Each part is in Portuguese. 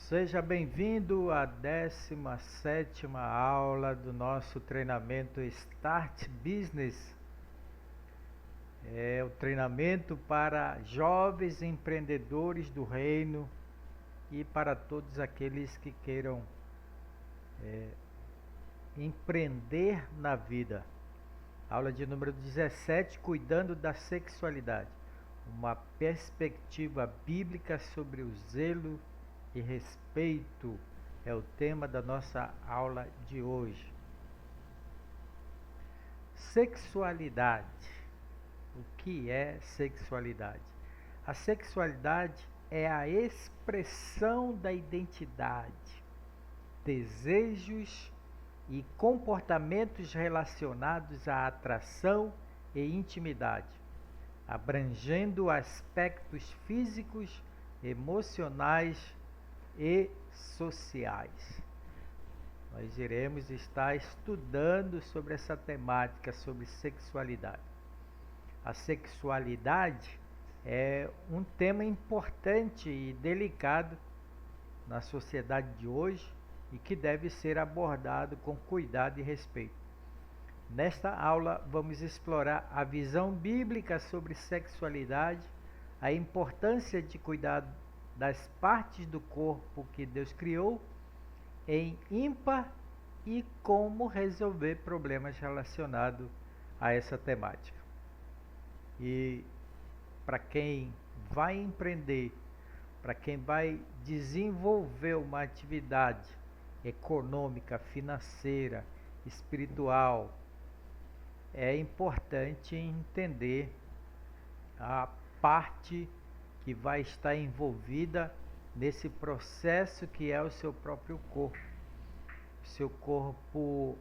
Seja bem-vindo à 17ª aula do nosso treinamento Start Business. É o treinamento para jovens empreendedores do reino e para todos aqueles que queiram empreender na vida. Aula de número 17, cuidando da sexualidade. Uma perspectiva bíblica sobre o zelo e respeito é o tema da nossa aula de hoje. Sexualidade. O que é sexualidade? A sexualidade é a expressão da identidade, desejos e comportamentos relacionados à atração e intimidade, abrangendo aspectos físicos, emocionais e sociais. Nós iremos estar estudando sobre essa temática, sobre sexualidade. A sexualidade é um tema importante e delicado na sociedade de hoje e que deve ser abordado com cuidado e respeito. Nesta aula, vamos explorar a visão bíblica sobre sexualidade, a importância de cuidar das partes do corpo que Deus criou em ímpar e como resolver problemas relacionados a essa temática. E para quem vai empreender, para quem vai desenvolver uma atividade econômica, financeira, espiritual, é importante entender a parte que vai estar envolvida nesse processo que é o seu próprio corpo. O seu corpo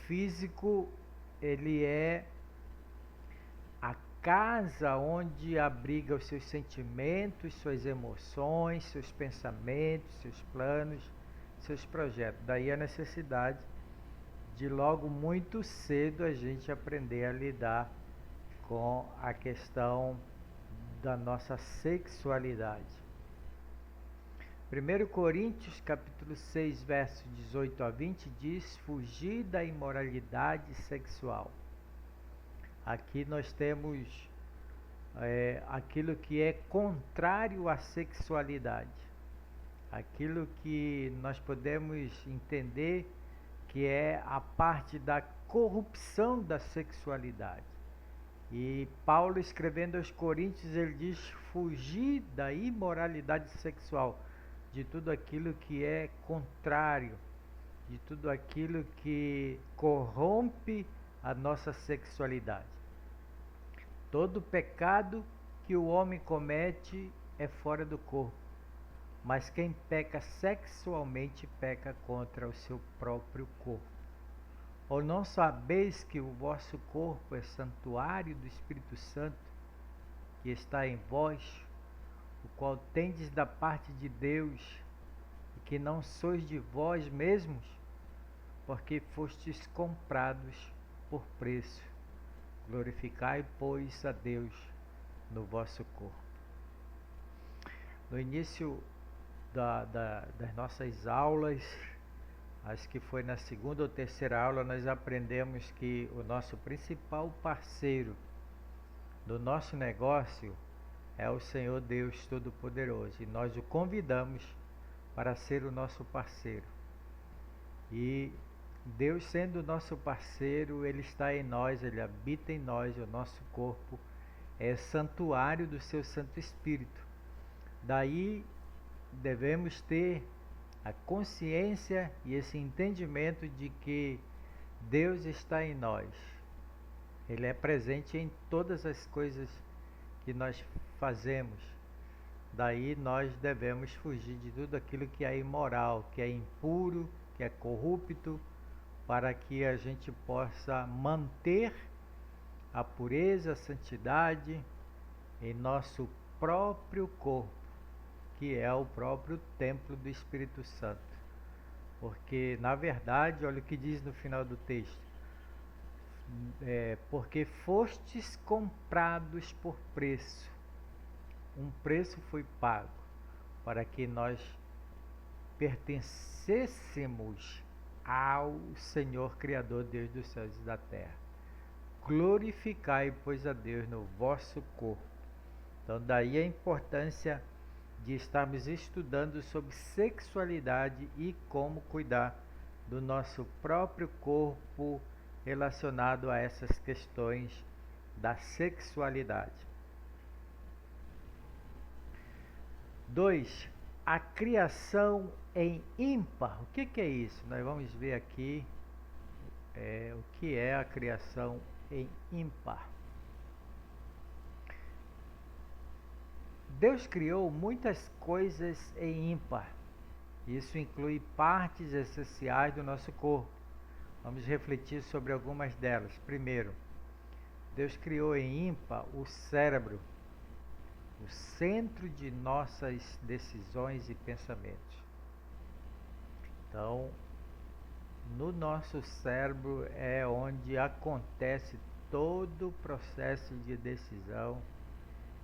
físico, ele é a casa onde abriga os seus sentimentos, suas emoções, seus pensamentos, seus planos, seus projetos. Daí a necessidade de logo muito cedo a gente aprender a lidar com a questão da nossa sexualidade. 1 Coríntios capítulo 6, versos 18 a 20 diz: fugir da imoralidade sexual. Aqui nós temos aquilo que é contrário à sexualidade, aquilo que nós podemos entender que é a parte da corrupção da sexualidade. E Paulo, escrevendo aos Coríntios, ele diz: fugir da imoralidade sexual, de tudo aquilo que é contrário, de tudo aquilo que corrompe a nossa sexualidade. Todo pecado que o homem comete é fora do corpo, mas quem peca sexualmente peca contra o seu próprio corpo. Ou não sabeis que o vosso corpo é santuário do Espírito Santo, que está em vós, o qual tendes da parte de Deus, e que não sois de vós mesmos, porque fostes comprados por preço. Glorificai, pois, a Deus no vosso corpo. No início das nossas aulas, acho que foi na segunda ou terceira aula, nós aprendemos que o nosso principal parceiro do nosso negócio é o Senhor Deus Todo-Poderoso, e nós o convidamos para ser o nosso parceiro. E Deus, sendo o nosso parceiro, Ele está em nós, Ele habita em nós, o nosso corpo é santuário do seu Santo Espírito. Daí devemos ter a consciência e esse entendimento de que Deus está em nós. Ele é presente em todas as coisas que nós fazemos. Daí nós devemos fugir de tudo aquilo que é imoral, que é impuro, que é corrupto, para que a gente possa manter a pureza, a santidade em nosso próprio corpo, que é o próprio templo do Espírito Santo. Porque, na verdade, olha o que diz no final do texto: porque fostes comprados por preço. Um preço foi pago. para que nós pertencêssemos ao Senhor Criador, Deus dos céus e da terra. Glorificai, pois, a Deus no vosso corpo. Então, daí a importância de estarmos estudando sobre sexualidade e como cuidar do nosso próprio corpo relacionado a essas questões da sexualidade. 2. A criação em ímpar. O que é isso? Nós vamos ver aqui o que é a criação em ímpar. Deus criou muitas coisas em ímpar. Isso inclui partes essenciais do nosso corpo. Vamos refletir sobre algumas delas. Primeiro, Deus criou em ímpar o cérebro, o centro de nossas decisões e pensamentos. Então, no nosso cérebro é onde acontece todo o processo de decisão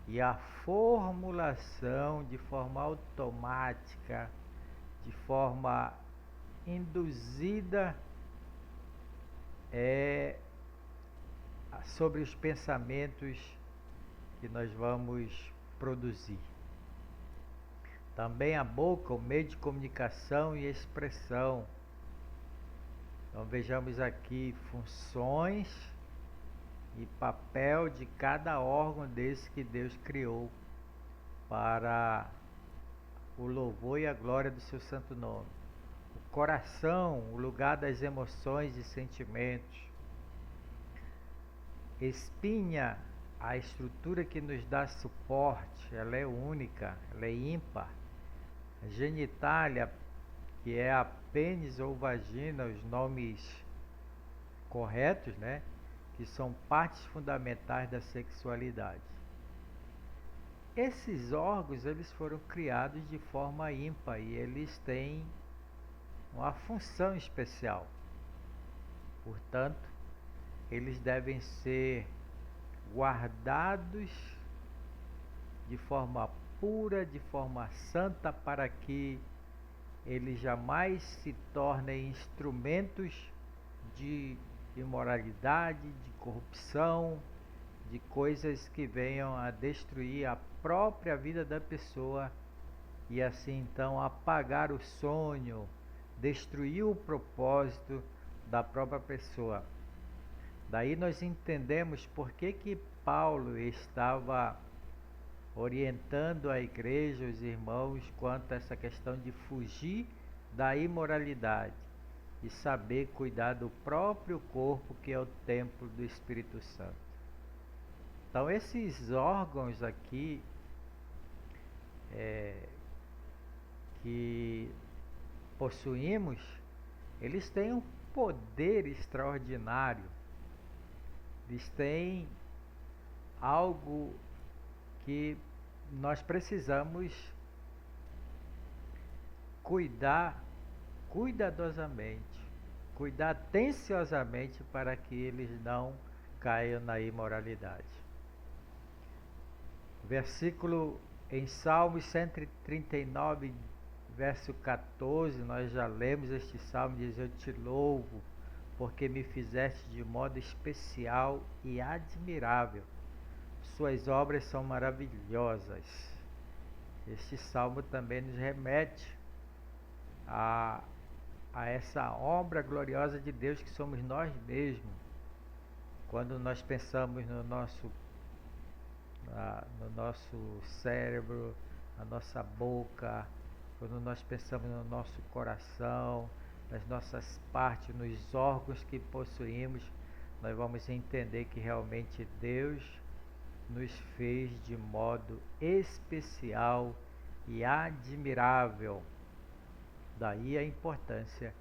e a formulação de forma automática, de forma induzida sobre os pensamentos que nós vamos produzir. Também a boca, o meio de comunicação e expressão. Então vejamos aqui funções e papel de cada órgão desse que Deus criou para o louvor e a glória do seu santo nome. O coração, o lugar das emoções e sentimentos. Espinha, a estrutura que nos dá suporte, ela é única, ela é ímpar. A genitália, que é a pênis ou vagina, os nomes corretos, né? Que são partes fundamentais da sexualidade. Esses órgãos, eles foram criados de forma ímpar e eles têm uma função especial. Portanto, eles devem ser guardados de forma pura, de forma santa, para que eles jamais se tornem instrumentos de imoralidade, de corrupção, de coisas que venham a destruir a própria vida da pessoa e assim então apagar o sonho, destruir o propósito da própria pessoa. Daí nós entendemos por que Paulo estava orientando a igreja, os irmãos, quanto a essa questão de fugir da imoralidade e saber cuidar do próprio corpo, que é o templo do Espírito Santo. Então esses órgãos aqui que possuímos, eles têm um poder extraordinário. Eles têm algo que nós precisamos cuidar cuidadosamente, cuidar atenciosamente para que eles não caiam na imoralidade. Versículo em Salmos 139, verso 14, nós já lemos este salmo, diz: eu te louvo, porque me fizeste de modo especial e admirável. Suas obras são maravilhosas. Este salmo também nos remete a essa obra gloriosa de Deus que somos nós mesmos. Quando nós pensamos no nosso cérebro, na nossa boca, quando nós pensamos no nosso coração, nas nossas partes, nos órgãos que possuímos, nós vamos entender que realmente Deus nos fez de modo especial e admirável. Daí a importância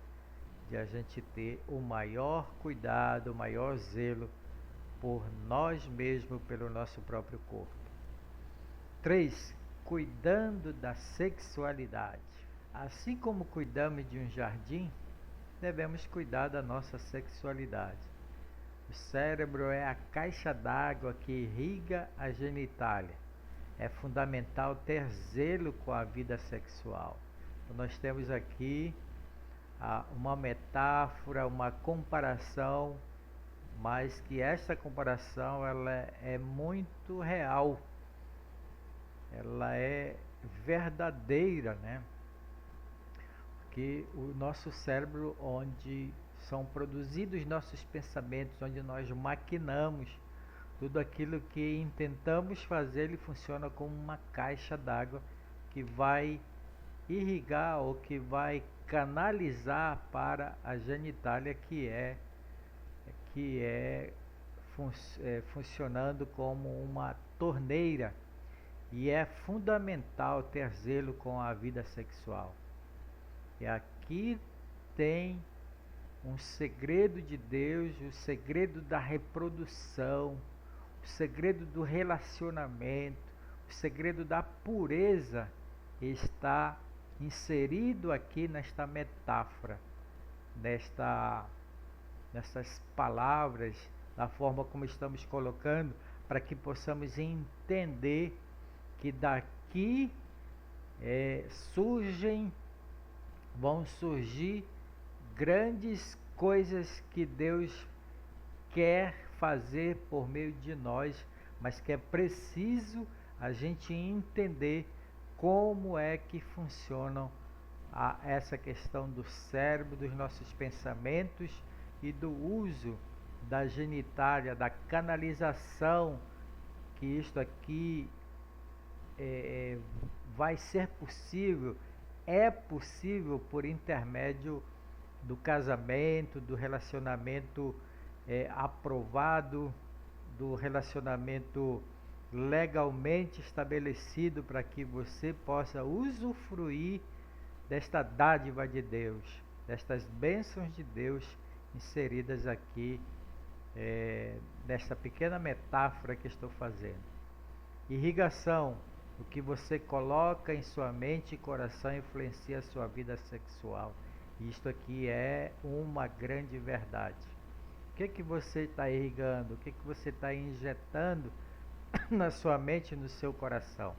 de a gente ter o maior cuidado, o maior zelo por nós mesmos, pelo nosso próprio corpo. 3. Cuidando da sexualidade. Assim como cuidamos de um jardim, devemos cuidar da nossa sexualidade. O cérebro é a caixa d'água que irriga a genitália. é fundamental ter zelo com a vida sexual. Então, nós temos aqui uma metáfora, uma comparação, mas que essa comparação ela é muito real, ela é verdadeira, né? Porque o nosso cérebro, onde são produzidos nossos pensamentos, onde nós maquinamos tudo aquilo que intentamos fazer, ele funciona como uma caixa d'água que vai irrigar ou que vai canalizar para a genitália funcionando como uma torneira. E é fundamental ter zelo com a vida sexual. E aqui tem um segredo de Deus, o segredo da reprodução, o segredo do relacionamento, o segredo da pureza está inserido aqui nesta metáfora, nessas palavras, da forma como estamos colocando, para que possamos entender que daqui vão surgir grandes coisas que Deus quer fazer por meio de nós, mas que é preciso a gente entender como é que funcionam essa questão do cérebro, dos nossos pensamentos e do uso da genitália, da canalização, que isto aqui vai ser possível, é possível por intermédio do casamento, do relacionamento aprovado, do relacionamento legalmente estabelecido, para que você possa usufruir desta dádiva de Deus, destas bênçãos de Deus inseridas aqui nesta pequena metáfora que estou fazendo. Irrigação: o que você coloca em sua mente e coração influencia a sua vida sexual. Isto aqui é uma grande verdade. O que você está irrigando? O que você está injetando na sua mente e no seu coração?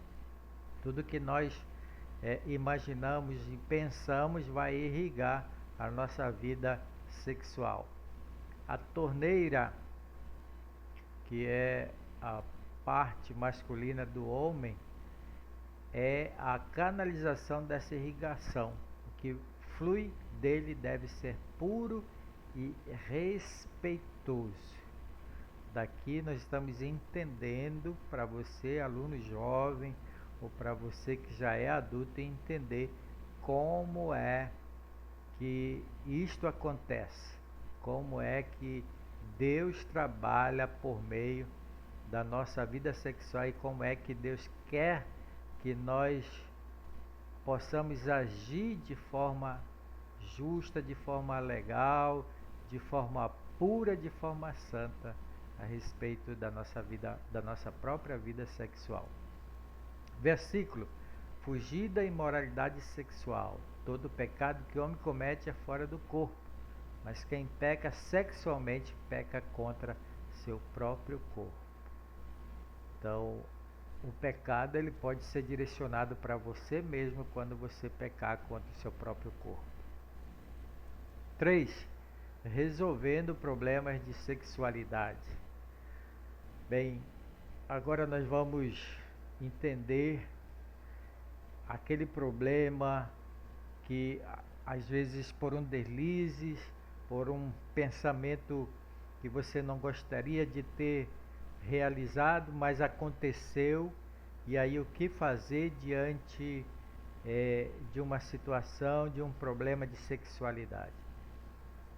Tudo que nós imaginamos e pensamos vai irrigar a nossa vida sexual. A torneira, que é a parte masculina do homem, é a canalização dessa irrigação. O que flui dele deve ser puro e respeitoso. Daqui nós estamos entendendo, para você, aluno jovem, ou para você que já é adulto, entender como é que isto acontece, como é que Deus trabalha por meio da nossa vida sexual e como é que Deus quer que nós possamos agir de forma justa, de forma legal, de forma pura, de forma santa a respeito da nossa vida, da nossa própria vida sexual. Versículo: fugir da imoralidade sexual. Todo pecado que o homem comete é fora do corpo, mas quem peca sexualmente peca contra seu próprio corpo. Então, o pecado ele pode ser direcionado para você mesmo quando você pecar contra o seu próprio corpo. 3. Resolvendo problemas de sexualidade. Bem, agora nós vamos entender aquele problema que às vezes por um deslize, por um pensamento que você não gostaria de ter realizado, mas aconteceu, e aí o que fazer diante de uma situação, de um problema de sexualidade?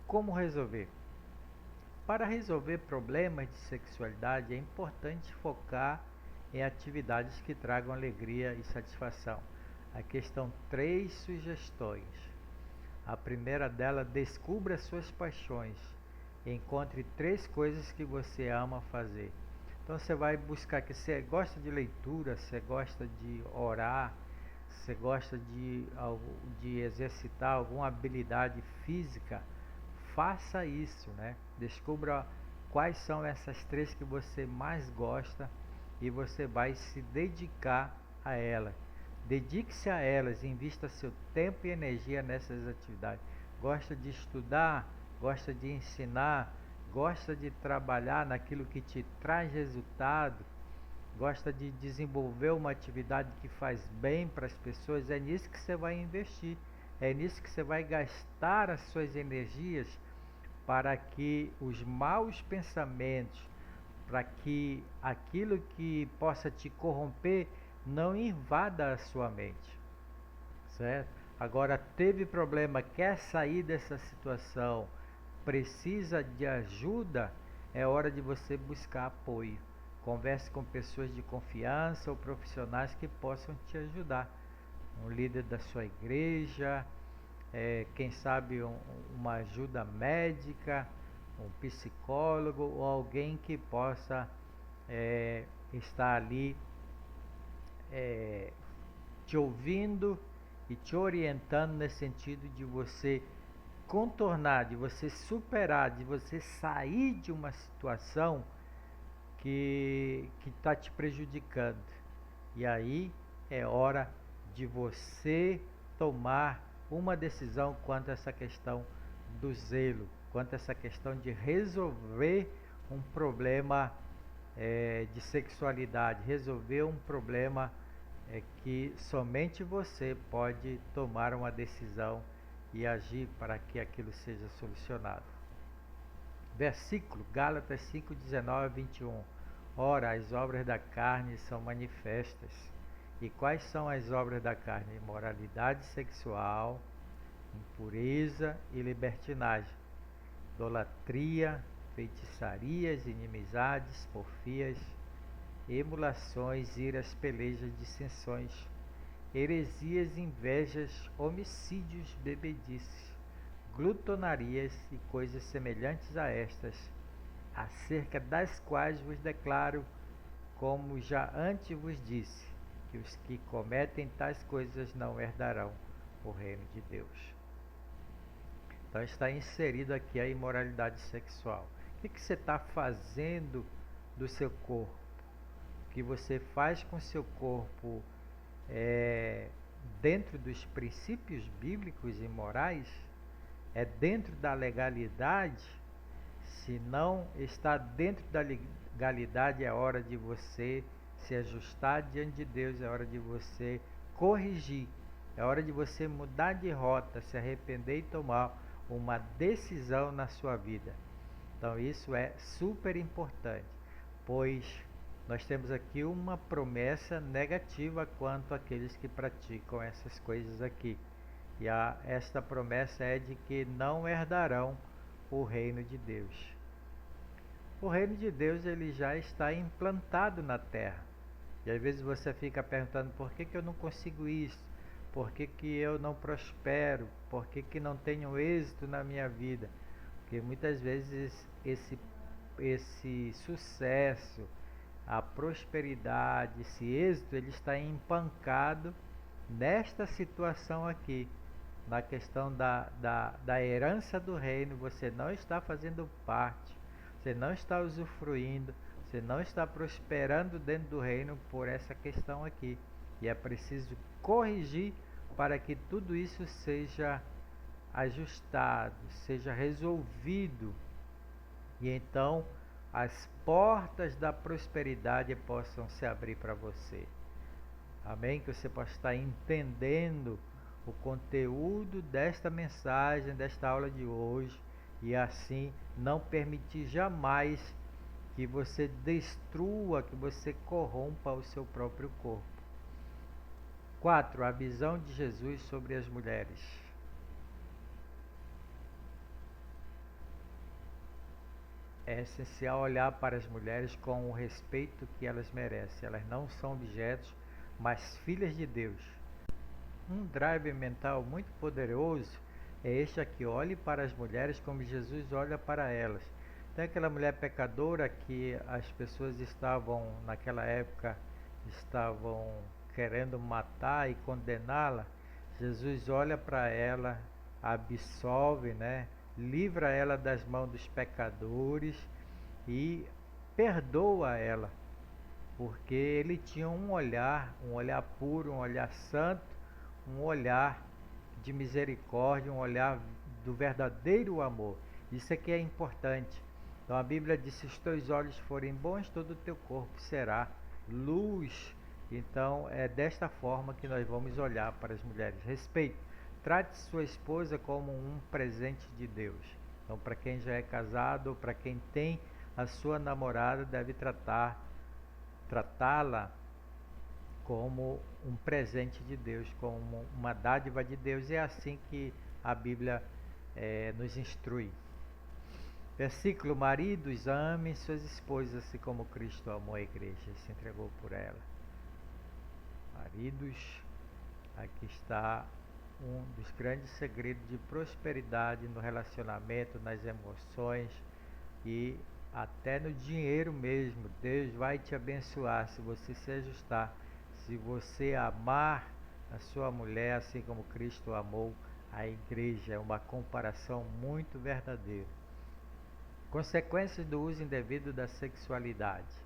Como resolver? Para resolver problemas de sexualidade é importante focar em atividades que tragam alegria e satisfação. Aqui estão 3 sugestões. A primeira delas: descubra suas paixões. Encontre 3 coisas que você ama fazer. Então você vai buscar que você gosta de leitura, você gosta de orar, você gosta de exercitar alguma habilidade física. Faça isso, né? Descubra quais são essas 3 que você mais gosta e você vai se dedicar a ela. Dedique-se a elas, invista seu tempo e energia nessas atividades. Gosta de estudar, gosta de ensinar, gosta de trabalhar naquilo que te traz resultado, gosta de desenvolver uma atividade que faz bem para as pessoas, é nisso que você vai investir, é nisso que você vai gastar as suas energias para que os maus pensamentos, para que aquilo que possa te corromper não invada a sua mente, certo? Agora, teve problema, quer sair dessa situação, precisa de ajuda, é hora de você buscar apoio. Converse com pessoas de confiança ou profissionais que possam te ajudar. Um líder da sua igreja, quem sabe uma ajuda médica, um psicólogo ou alguém que possa estar ali te ouvindo e te orientando nesse sentido de você contornar, de você superar, de você sair de uma situação que está te prejudicando. E aí é hora de você tomar uma decisão quanto a essa questão do zelo, quanto a essa questão de resolver um problema de sexualidade, resolver um problema que somente você pode tomar uma decisão e agir para que aquilo seja solucionado. Versículo, Gálatas 5, 19 a 21. Ora, as obras da carne são manifestas. E quais são as obras da carne? Imoralidade sexual, impureza e libertinagem, idolatria, feitiçarias, inimizades, porfias, emulações, iras, pelejas, dissensões, heresias, invejas, homicídios, bebedices, glutonarias e coisas semelhantes a estas, acerca das quais vos declaro, como já antes vos disse, que os que cometem tais coisas não herdarão o reino de Deus. Então está inserido aqui a imoralidade sexual. O que você está fazendo do seu corpo? O que você faz com o seu corpo dentro dos princípios bíblicos e morais? É dentro da legalidade? Se não está dentro da legalidade, é hora de você se ajustar diante de Deus, é hora de você corrigir, é hora de você mudar de rota, se arrepender e tomar uma decisão na sua vida. Então isso é super importante, pois nós temos aqui uma promessa negativa quanto àqueles que praticam essas coisas aqui. E esta promessa é de que não herdarão o reino de Deus. O reino de Deus ele já está implantado na terra. E às vezes você fica perguntando por que eu não consigo isso? Por que eu não prospero? Por que não tenho êxito na minha vida? Porque muitas vezes esse sucesso, a prosperidade, esse êxito, ele está empancado nesta situação aqui. Na questão da herança do reino, você não está fazendo parte, você não está usufruindo, você não está prosperando dentro do reino por essa questão aqui. E é preciso corrigir para que tudo isso seja ajustado, seja resolvido. E então as portas da prosperidade possam se abrir para você. Amém? Que você possa estar entendendo o conteúdo desta mensagem, desta aula de hoje, e assim não permitir jamais que você destrua, que você corrompa o seu próprio corpo. 4. A visão de Jesus sobre as mulheres. É essencial olhar para as mulheres com o respeito que elas merecem. Elas não são objetos, mas filhas de Deus. Um drive mental muito poderoso é este aqui: olhe para as mulheres como Jesus olha para elas. Tem aquela mulher pecadora que as pessoas naquela época, estavam querendo matar e condená-la. Jesus olha para ela, absolve, livra ela das mãos dos pecadores e perdoa ela. porque ele tinha um olhar puro, um olhar santo, um olhar de misericórdia, um olhar do verdadeiro amor. Isso aqui é importante. Então a Bíblia diz: se os teus olhos forem bons, todo o teu corpo será luz. Então é desta forma que nós vamos olhar para as mulheres. Respeito. Trate sua esposa como um presente de Deus. Então, para quem já é casado ou para quem tem a sua namorada, deve tratá-la como um presente de Deus, como uma dádiva de Deus. E é assim que a Bíblia nos instrui. Versículo: maridos, amem suas esposas, assim como Cristo amou a igreja e se entregou por ela. Maridos, aqui está um dos grandes segredos de prosperidade no relacionamento, nas emoções e até no dinheiro mesmo. Deus vai te abençoar se você se ajustar, se você amar a sua mulher assim como Cristo amou a igreja. É uma comparação muito verdadeira. Consequências do uso indevido da sexualidade.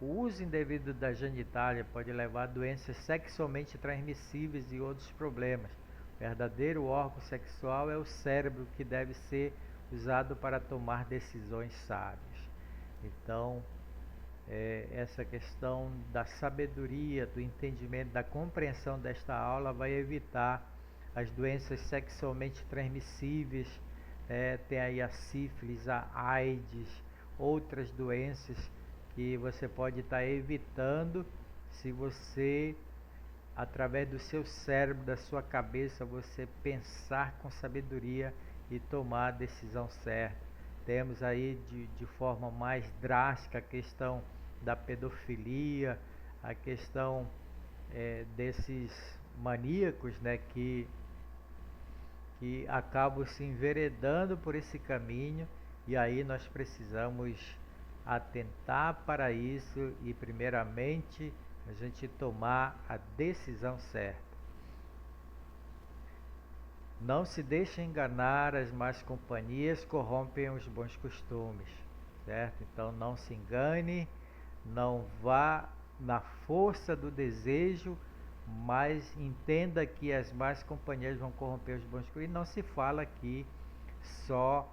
O uso indevido da genitália pode levar a doenças sexualmente transmissíveis e outros problemas. O verdadeiro órgão sexual é o cérebro, que deve ser usado para tomar decisões sábias. Então, essa questão da sabedoria, do entendimento, da compreensão desta aula vai evitar as doenças sexualmente transmissíveis. Tem aí a sífilis, a AIDS, outras doenças que você pode estar evitando se você, através do seu cérebro, da sua cabeça, você pensar com sabedoria e tomar a decisão certa. Temos aí de forma mais drástica a questão da pedofilia, a questão desses maníacos, né, que acabam se enveredando por esse caminho, e aí nós precisamos atentar para isso e primeiramente a gente tomar a decisão certa. Não se deixe enganar, as más companhias corrompem os bons costumes, certo? Então não se engane, não vá na força do desejo, mas entenda que as más companhias vão corromper os bons costumes. E não se fala aqui só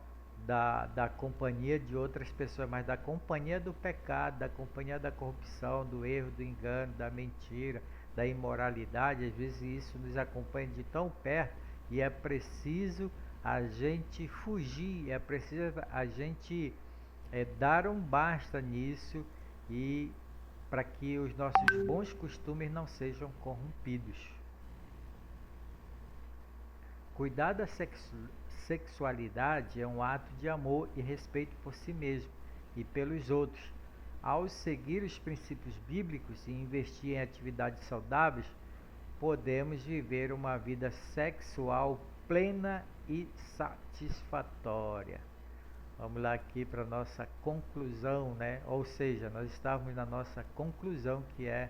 da companhia de outras pessoas, mas da companhia do pecado, da companhia da corrupção, do erro, do engano, da mentira, da imoralidade. Às vezes isso nos acompanha de tão perto e é preciso a gente fugir, é preciso a gente dar um basta nisso, e para que os nossos bons costumes não sejam corrompidos. Cuidar da sexualidade é um ato de amor e respeito por si mesmo e pelos outros. Ao seguir os princípios bíblicos e investir em atividades saudáveis, podemos viver uma vida sexual plena e satisfatória. Vamos lá aqui para a nossa conclusão, né? Ou seja, nós estávamos na nossa conclusão, que é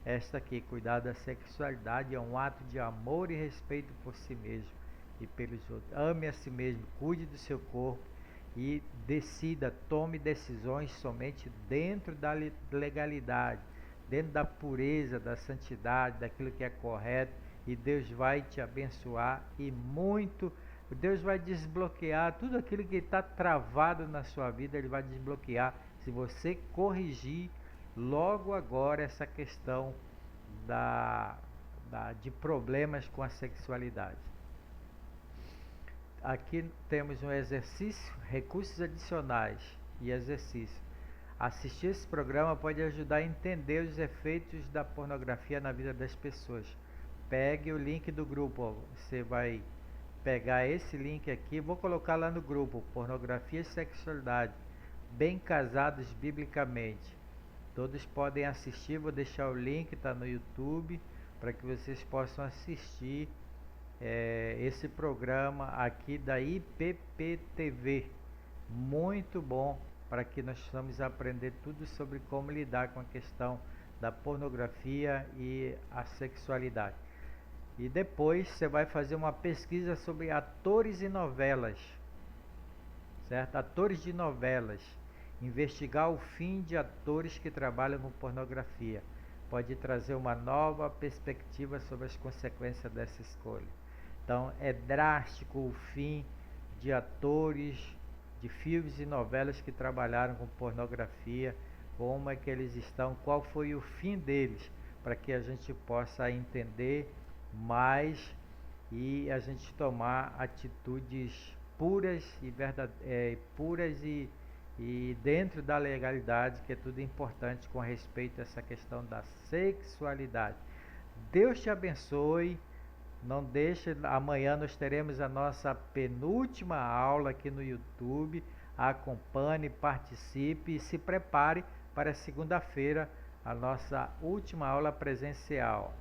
esta aqui: cuidar da sexualidade é um ato de amor e respeito por si mesmo e pelos outros. Ame a si mesmo, cuide do seu corpo e tome decisões somente dentro da legalidade, dentro da pureza, da santidade, daquilo que é correto, e Deus vai te abençoar e muito. Deus vai desbloquear tudo aquilo que está travado na sua vida. Ele vai desbloquear se você corrigir logo agora essa questão de problemas com a sexualidade. Aqui temos um exercício, recursos adicionais e exercício. Assistir esse programa pode ajudar a entender os efeitos da pornografia na vida das pessoas. Pegue o link do grupo, você vai pegar esse link aqui, vou colocar lá no grupo: pornografia e sexualidade, bem casados biblicamente. Todos podem assistir, vou deixar o link, está no YouTube, para que vocês possam assistir esse programa aqui da IPPTV. Muito bom, para que nós possamos aprender tudo sobre como lidar com a questão da pornografia e a sexualidade. E depois você vai fazer uma pesquisa sobre atores e novelas, certo? Atores de novelas. Investigar o fim de atores que trabalham com pornografia pode trazer uma nova perspectiva sobre as consequências dessa escolha. Então, é drástico o fim de atores de filmes e novelas que trabalharam com pornografia, como é que eles estão, qual foi o fim deles, para que a gente possa entender mais e a gente tomar atitudes puras e puras e dentro da legalidade, que é tudo importante com respeito a essa questão da sexualidade. Deus te abençoe. Não deixe, amanhã nós teremos a nossa penúltima aula aqui no YouTube. Acompanhe, participe e se prepare para segunda-feira, a nossa última aula presencial.